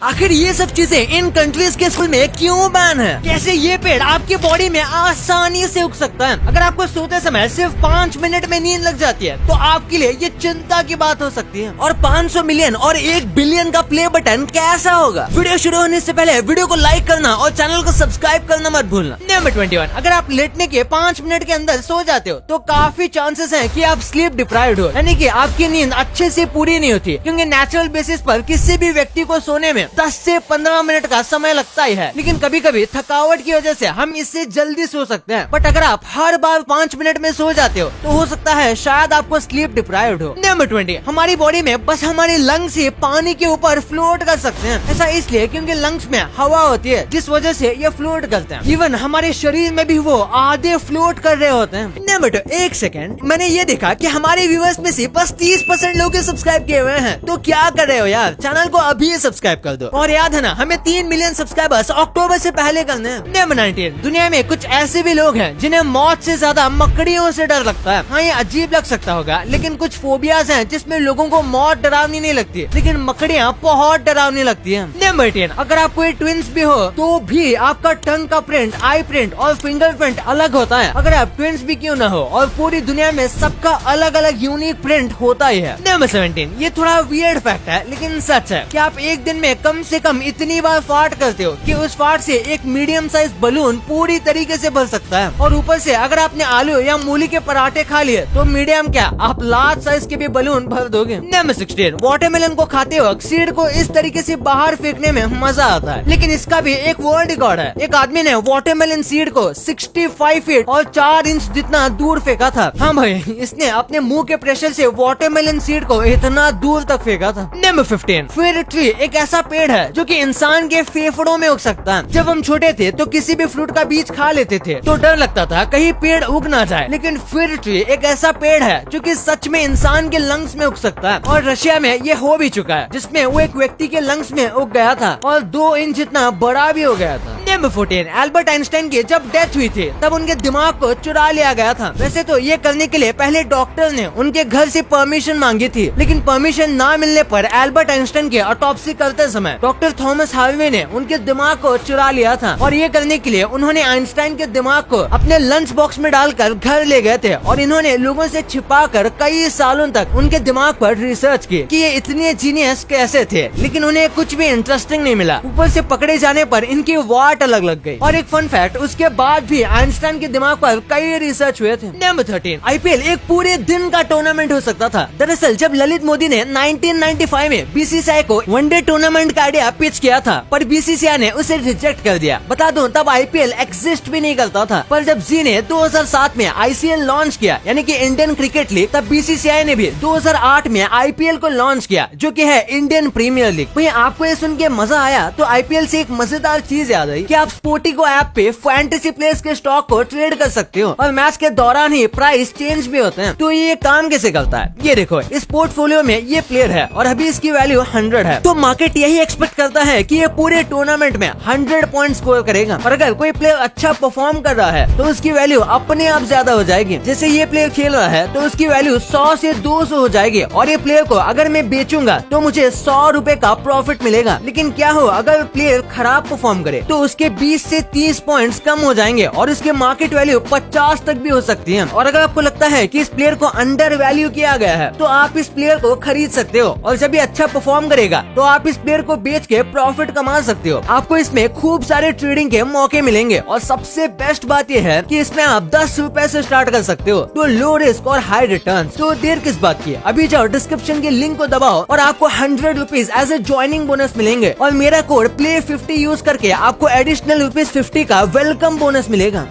आखिर ये सब चीजें इन कंट्रीज के स्कूल में क्यों बैन है? कैसे ये पेड़ आपकी बॉडी में आसानी से उग सकता है? अगर आपको सोते समय सिर्फ 5 मिनट में नींद लग जाती है तो आपके लिए ये चिंता की बात हो सकती है। और 500 मिलियन और 1 बिलियन का प्ले बटन कैसा होगा? वीडियो शुरू होने से पहले वीडियो को लाइक करना और चैनल को सब्सक्राइब करना मत भूलना। नंबर 21, अगर आप लेटने के 5 मिनट के अंदर सो जाते हो तो काफी चांसेस है कि आप स्लीप डिप्राइव्ड हो, यानी कि आपकी नींद अच्छे से पूरी नहीं होती, क्योंकि नेचुरल बेसिस पर किसी भी व्यक्ति को सोने में 10 से 15 मिनट का समय लगता ही है। लेकिन कभी कभी थकावट की वजह से हम इससे जल्दी सो सकते हैं। बट अगर आप हर बार 5 मिनट में सो जाते हो तो हो सकता है शायद आपको स्लीप डिप्राइव्ड हो। नंबर 20, हमारी बॉडी में बस हमारे लंग्स ही पानी के ऊपर फ्लोट कर सकते हैं। ऐसा इसलिए क्योंकि लंग्स में हवा होती है, जिस वजह से ये फ्लोट करते हैं। इवन हमारे शरीर में भी वो आधे फ्लोट कर रहे होते हैं। नंबर 2, एक सेकंड, मैंने ये देखा कि हमारे व्यूअर्स में से बस 30% लोग सब्सक्राइब किए हुए हैं। तो क्या कर रहे हो यार, चैनल को अभी सब्सक्राइब कर दो। और याद है ना, हमें 3 मिलियन सब्सक्राइबर्स अक्टूबर से पहले करने हैं। नंबर 19, दुनिया में कुछ ऐसे भी लोग हैं जिन्हें मौत से ज्यादा मकड़ियों से डर लगता है। हाँ, ये अजीब लग सकता होगा, लेकिन कुछ फोबियाज हैं जिसमें लोगों को मौत डरावनी नहीं लगती, लेकिन मकड़ियाँ बहुत डरावनी लगती है। नंबर 10, अगर आप कोई ट्विंस भी हो तो भी आपका टंग का प्रिंट, आई प्रिंट और फिंगरप्रिंट अलग होता है। अगर आप ट्विंस भी क्यों न हो, और पूरी दुनिया में सबका अलग अलग यूनिक प्रिंट होता ही है। नंबर 17, ये थोड़ा वियर्ड फैक्ट है लेकिन सच है कि आप एक दिन में कम से कम इतनी बार फार्ट करते हो कि उस फार्ट से एक मीडियम साइज बलून पूरी तरीके से भर सकता है। और ऊपर से अगर आपने आलू या मूली के पराठे खा लिए तो मीडियम क्या, आप लार्ज साइज के भी बलून भर दोगे। नंबर 16, वाटरमेलन को खाते वक्त सीड को इस तरीके से बाहर फेंकने में मजा आता है, लेकिन इसका भी एक वर्ल्ड रिकॉर्ड है। एक आदमी ने वाटरमेलन सीड को 65 फीट और 4 इंच जितना दूर फेंका था। हाँ भाई, इसने अपने मुंह के प्रेशर से वाटरमेलन सीड को इतना दूर तक फेंका था। नंबर 15, फिग ट्री एक ऐसा पेड़ है जो कि इंसान के फेफड़ों में उग सकता है। जब हम छोटे थे तो किसी भी फ्रूट का बीज खा लेते थे तो डर लगता था कहीं पेड़ उग ना जाए, लेकिन फिग ट्री एक ऐसा पेड़ है जो कि सच में इंसान के लंग्स में उग सकता है। और रशिया में ये हो भी चुका है, जिसमें वो एक व्यक्ति के लंग्स में उग गया था और 2 इंच जितना बड़ा भी हो गया था। नंबर 14, एल्बर्ट आइंस्टाइन की जब डेथ हुई थी तब उनके दिमाग को चुरा लिया गया था। वैसे तो ये करने के लिए पहले डॉक्टर ने उनके घर से परमिशन मांगी थी, लेकिन परमिशन ना मिलने पर एल्बर्ट आइंस्टाइन की ऑटोप्सी करते समय डॉक्टर थॉमस हार्वे ने उनके दिमाग को चुरा लिया था। और ये करने के लिए उन्होंने आइंस्टाइन के दिमाग को अपने लंच बॉक्स में डालकर घर ले गए थे और इन्होंने लोगों से छिपाकर कई सालों तक उनके दिमाग पर रिसर्च की कि ये इतने जीनियस कैसे थे, लेकिन उन्हें कुछ भी इंटरेस्टिंग नहीं मिला। ऊपर से पकड़े जाने पर इनकी वाट अलग लग गई। और एक फन फैक्ट, उसके बाद भी आइंस्टाइन के दिमाग पर कई रिसर्च हुए थे। नंबर 13, आईपीएल एक पूरे दिन का टूर्नामेंट हो सकता था। दरअसल जब ललित मोदी ने 1995 में बीसीसीआई को वनडे टूर्नामेंट का आइडिया पिच किया था, पर बीसीसीआई ने उसे रिजेक्ट कर दिया। बता दूं, तब आईपीएल एग्जिस्ट भी नहीं करता था। पर जब जी ने 2007 में आईसीएल लॉन्च किया, यानी कि इंडियन क्रिकेट लीग, तब बीसीसीआई ने भी 2008 में आईपीएल को लॉन्च किया, जो कि है इंडियन प्रीमियर लीग। वहीं आपको ये सुन के मजा आया तो आईपीएल से एक मजेदार चीज याद आई कि आप स्पोर्टिगो ऐप पे फैंटेसी प्लेयर्स के स्टॉक को ट्रेड कर सकते हो और मैच के दौरान ही प्राइस चेंज भी होते हैं। तो ये काम कैसे करता है, ये देखो, इस पोर्टफोलियो में ये प्लेयर है और अभी इसकी वैल्यू 100 है। तो मार्केट यही एक्सपेक्ट करता है कि ये पूरे टूर्नामेंट में 100 पॉइंट स्कोर करेगा। और अगर कोई प्लेयर अच्छा परफॉर्म कर रहा है तो उसकी वैल्यू अपने आप ज्यादा हो जाएगी। जैसे ये प्लेयर खेल रहा है तो उसकी वैल्यू 100 से 200 हो जाएगी। और ये प्लेयर को अगर मैं बेचूंगा तो मुझे 100 रुपए का प्रॉफिट मिलेगा। लेकिन क्या हो, अगर प्लेयर खराब परफॉर्म करे तो उसके 20 से 30 पॉइंट्स कम हो जाएंगे और उसके मार्केट वैल्यू 50 तक भी हो सकती है। और अगर आपको लगता है कि इस प्लेयर को अंडर वैल्यू किया गया है तो आप इस प्लेयर को खरीद सकते हो और जब ये अच्छा परफॉर्म करेगा तो आप इस प्लेयर को बेच के प्रॉफिट कमा सकते हो। आपको इसमें खूब सारे ट्रेडिंग के मौके मिलेंगे और सबसे बेस्ट बात यह है कि इसमें आप 10 रुपए से स्टार्ट कर सकते हो। तो लो रिस्क और हाई रिटर्न। तो देर किस बात की, अभी जाओ डिस्क्रिप्शन के लिंक को दबाओ और आपको 100 rupees as a joining bonus मिलेंगे और मेरा कोड play50 यूज करके आपको एडिशनल ₹50 का वेलकम बोनस मिलेगा।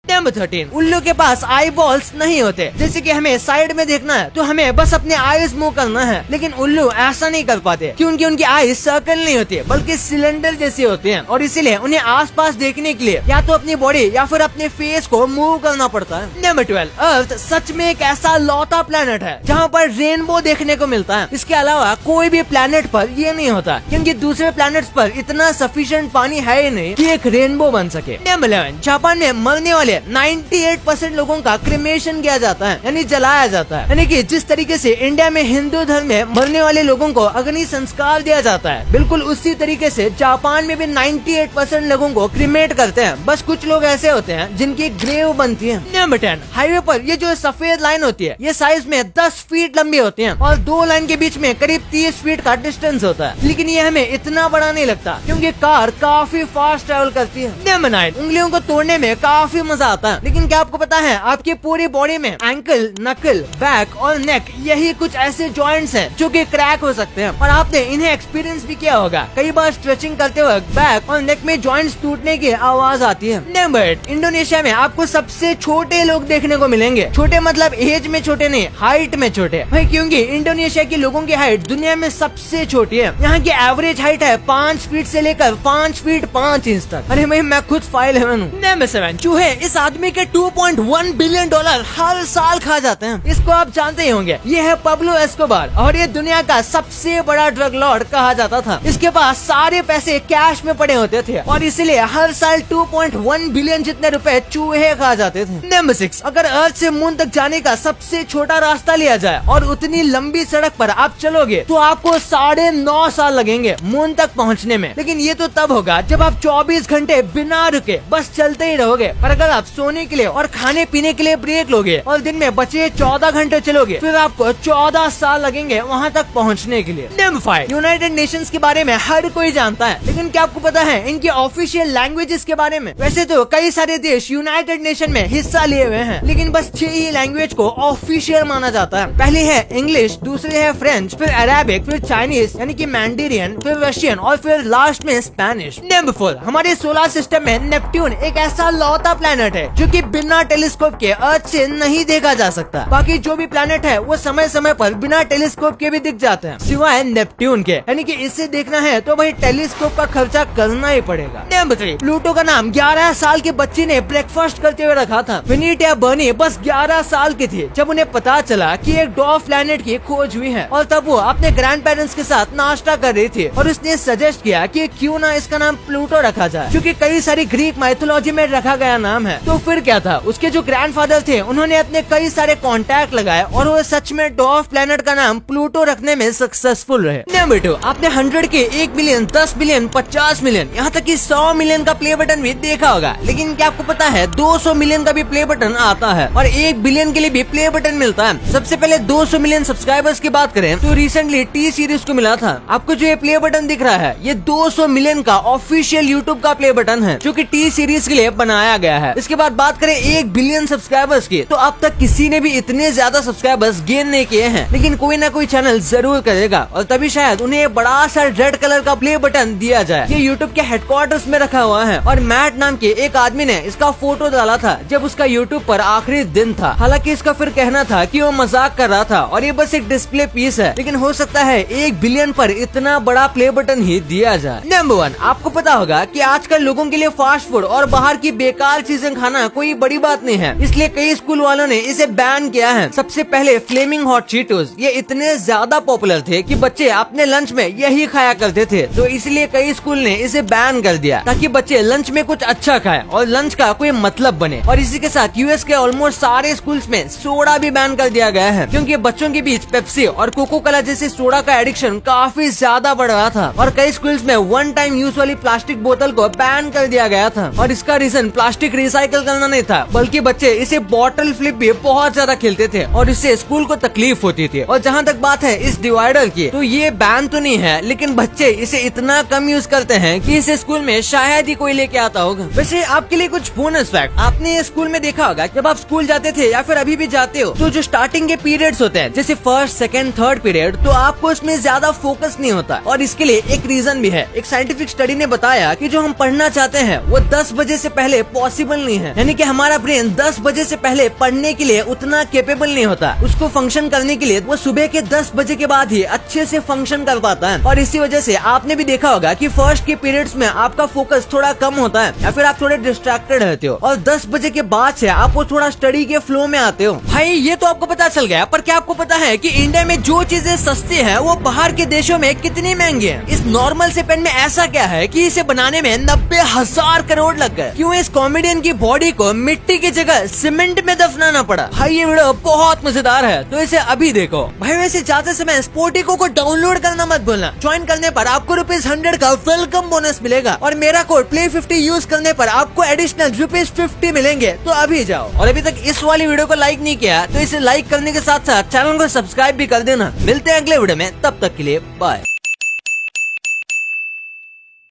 नंबर 13, उल्लू के पास आई बॉल्स नहीं होते। जैसे कि हमें साइड में देखना है तो हमें बस अपने आईज मूव करना है, लेकिन उल्लू ऐसा नहीं कर पाते क्योंकि उनकी आईज सर्कल नहीं होती बल्कि सिलेंडर जैसी होती हैं और इसीलिए उन्हें आसपास देखने के लिए या तो अपनी बॉडी या फिर अपने फेस को मूव करना पड़ता है। नंबर 12, अर्थ सच में एक ऐसा लौता प्लेनेट है जहाँ पर रेनबो देखने को मिलता है। इसके अलावा कोई भी प्लेनेट पर ये नहीं होता क्योंकि दूसरे प्लेनेट्स पर इतना सफिशिएंट पानी है ही नहीं कि एक रेनबो बन सके। नंबर 11, जापान में मरने वाले 98% लोगों का क्रिमेशन किया जाता है, यानी जलाया जाता है। यानी कि जिस तरीके से इंडिया में हिंदू धर्म में मरने वाले लोगों को अग्नि संस्कार दिया जाता है, बिल्कुल उसी तरीके से जापान में भी 98% लोगों को क्रिमेट करते हैं। बस कुछ लोग ऐसे होते हैं जिनकी ग्रेव बनती है। नंबर 10, हाईवे पर ये जो सफेद लाइन होती है, ये साइज में 10 फीट लंबी होती है और दो लाइन के बीच में करीब 30 फीट का डिस्टेंस होता है। लेकिन ये हमें इतना बड़ा नहीं लगता क्योंकि कार काफी फास्ट ट्रेवल करती है। नंबर 9, उंगलियों को तोड़ने में काफी मजा आता है, लेकिन क्या आपको पता है आपकी पूरी बॉडी में एंकल, नकल, बैक और नेक यही कुछ ऐसे जॉइंट्स हैं जो कि क्रैक हो सकते हैं और आपने इन्हें एक्सपीरियंस भी किया होगा। कई बार स्ट्रेचिंग करते वक्त बैक और नेक में जॉइंट्स टूटने की आवाज आती है। नंबर 8, इंडोनेशिया में आपको सबसे छोटे लोग देखने को मिलेंगे। छोटे मतलब एज में छोटे नहीं, हाइट में छोटे भाई, क्योंकि इंडोनेशिया के लोगों की हाइट दुनिया में सबसे छोटी है। यहाँ की एवरेज हाइट है 5 फीट से लेकर 5 फीट 5 इंच तक। अरे भाई मैं खुद फाइल है। नंबर 7, चूहे इस आदमी के $2.1 बिलियन हर साल खा जाते हैं। इसको आप जानते ही होंगे, ये है पब्लो एस्कोबार और ये दुनिया का सबसे बड़ा ड्रग लॉर्ड कहा जाता था। इसके पास सारे पैसे कैश में पड़े होते थे और इसलिए हर साल 2.1 बिलियन जितने रुपए चूहे खा जाते थे। नंबर 6, अगर अर्थ से मून तक जाने का सबसे छोटा रास्ता लिया जाए और उतनी लंबी सड़क पर आप चलोगे तो आपको 9.5 साल लगेंगे मून तक पहुँचने में। लेकिन ये तो तब होगा जब आप 24 घंटे बिना रुके बस चलते ही रहोगे। पर अगर आप सोने के लिए और खाने पीने के लिए ब्रेक लोगे और दिन में बचे 14 घंटे चलोगे, फिर आपको 14 साल लगेंगे वहाँ तक पहुँचने के लिए। नंबर 5, यूनाइटेड नेशंस के बारे में हर कोई जानता है, लेकिन क्या आपको पता है इनकी ऑफिशियल लैंग्वेजेस के बारे में? वैसे तो कई सारे देश यूनाइटेड नेशन में हिस्सा लिए हुए हैं, लेकिन बस 6 ही लैंग्वेज को ऑफिशियल माना जाता है। पहली है इंग्लिश, दूसरी है फ्रेंच, फिर अरेबिक, फिर चाइनीज यानी कि मैंडेरियन, फिर रशियन और फिर लास्ट में स्पेनिश। नंबर 4, हमारे सोलर सिस्टम में नेपट्यून एक ऐसा लौता प्लेनेट है जो कि बिना टेलीस्कोप के अर्थ से नहीं देखा जा सकता। बाकी जो भी प्लेनेट है वो समय समय पर बिना टेलीस्कोप के भी दिख जाते हैं, सिवाय नेपट्यून के। यानी कि इसे देखना है तो भाई टेलीस्कोप का खर्चा करना ही पड़ेगा। नंबर 3, प्लूटो का नाम 11 साल के बच्चे ने ब्रेकफास्ट करते हुए रखा था। विनीटा बर्नी बस 11 साल की थी जब उन्हें पता चला कि एक डॉर्फ प्लेनेट की खोज हुई है और तब वो अपने ग्रैंड पेरेंट्स के साथ नाश्ता कर रही थी और उसने सजेस्ट किया कि क्यों ना इसका नाम प्लूटो रखा जाए, क्योंकि कई सारी ग्रीक माइथोलॉजी में रखा गया नाम है। तो फिर क्या था, उसके जो ग्रैंडफादर थे उन्होंने अपने कई सारे कॉन्टैक्ट लगाए और वो सच में डॉर्फ प्लेनेट का नाम प्लूटो रखने में सक्सेसफुल रहे। नंबर 2, आपने 100 के 1 बिलियन, 10 बिलियन, 50 मिलियन, यहाँ तक कि 100 मिलियन का प्ले बटन भी देखा होगा। लेकिन क्या आपको पता है 200 मिलियन का भी प्ले बटन आता है और 1 बिलियन के लिए भी प्ले बटन मिलता है। सबसे पहले 200 मिलियन सब्सक्राइबर्स की बात करें तो रिसेंटली टी सीरीज को मिला था। आपको जो ये प्ले बटन दिख रहा है ये 200 मिलियन का ऑफिशियल यूट्यूब का प्ले बटन है जो कि टी सीरीज के लिए बनाया गया है। इसके बाद बात करें 1 बिलियन सब्सक्राइबर्स की, तो अब तक किसी ने भी इतने ज्यादा सब्सक्राइबर्स गेन नहीं किए हैं, लेकिन कोई ना कोई चैनल जरूर करेगा और तभी शायद उन्हें बड़ा सा रेड कलर का प्ले बटन दिया जाए। ये यूट्यूब के हेडक्वार्टर्स में रखा हुआ है और मैट नाम के एक आदमी ने इसका फोटो डाला था जब उसका यूट्यूब पर आखिरी दिन था। हालांकि इसका फिर कहना था कि वो मजाक कर रहा था और ये बस एक डिस्प्ले पीस है, लेकिन हो सकता है 1 बिलियन पर इतना बड़ा प्ले बटन ही दिया जाए। नंबर 1, आपको पता होगा कि आजकल लोगों के लिए फास्ट फूड और बाहर की बेकार चीजें खाना कोई बड़ी बात नहीं है, इसलिए कई स्कूल वालों ने इसे बैन किया है। सबसे पहले फ्लेमिंग हॉट चीटोस, ये इतने ज्यादा पॉपुलर थे कि बच्चे अपने लंच में यही खाया करते थे, तो इसलिए कई स्कूल ने इसे बैन कर दिया ताकि बच्चे लंच में कुछ अच्छा खाएं और लंच का कोई मतलब बने। और इसी के साथ यूएस के ऑलमोस्ट सारे स्कूल्स में सोडा भी बैन कर दिया गया है, क्योंकि बच्चों के बीच पेप्सी और कोको कोला जैसे सोडा का एडिक्शन काफी ज्यादा बढ़ रहा था और कई स्कूल्स में 1 टाइम यूज वाली प्लास्टिक बोतल को बैन कर दिया गया था। और इसका रीजन प्लास्टिक रिसाइकल करना नहीं था, बल्कि बच्चे इसे बॉटल फ्लिप भी बहुत ज्यादा खेलते थे और इससे स्कूल को तकलीफ होती थी। और जहाँ तक बात है इस डिवाइडर की, तो ये बैन तो नहीं है, लेकिन बच्चे इसे इतना कम यूज करते हैं कि इसे स्कूल में शायद ही कोई लेके आता होगा। वैसे आपके लिए कुछ बोनस फैक्ट, आपने स्कूल में देखा होगा जब आप स्कूल जाते थे या फिर अभी भी जाते हो, तो जो स्टार्टिंग के पीरियड्स होते हैं जैसे फर्स्ट, सेकंड, थर्ड पीरियड, तो आपको इसमें ज्यादा फोकस नहीं होता और इसके लिए एक रीजन भी है। एक साइंटिफिक स्टडी ने बताया कि जो हम पढ़ना चाहते हैं वो 10 बजे से पहले पॉसिबल नहीं है, यानी कि हमारा ब्रेन 10 बजे से पहले पढ़ने के लिए उतना कैपेबल नहीं होता। उसको फंक्शन करने के लिए वो सुबह के 10 बजे के बाद ही अच्छे से फंक्शन कर पाता है। और इसी वजह से आपने भी देखा होगा कि फर्स्ट के पीरियड्स में आपका फोकस थोड़ा कम होता है या फिर आप थोड़े डिस्ट्रैक्टेड रहते हो और 10 बजे के बाद से आप वो थोड़ा स्टडी के फ्लो में आते हो। भाई ये तो आपको पता चल गया, पर क्या आपको पता है कि इंडिया में जो चीजें सस्ती हैं वो बाहर के देशों में कितनी महंगी हैं? इस नॉर्मल से पेन में ऐसा क्या है कि इसे बनाने में 90,000 करोड़ लग गए? क्यों इस कॉमेडियन की बॉडी को मिट्टी की जगह सीमेंट में दफनाना पड़ा। भाई ये वीडियो बहुत मजेदार है, तो इसे अभी देखो। भाई वैसे जाते समय स्पोर्टिको को डाउनलोड करना मत भूलना। ज्वाइन करने पर आपको ₹100 का वेलकम बोनस मिलेगा और मेरा कोड play50 यूज करने पर आपको एडिशनल ₹50 मिलेंगे। तो अभी जाओ। और अभी तक इस वाली वीडियो को लाइक नहीं किया तो इसे लाइक करने के साथ साथ चैनल को सब्सक्राइब भी कर देना। मिलते हैं अगले वीडियो में, तब तक के लिए बाय।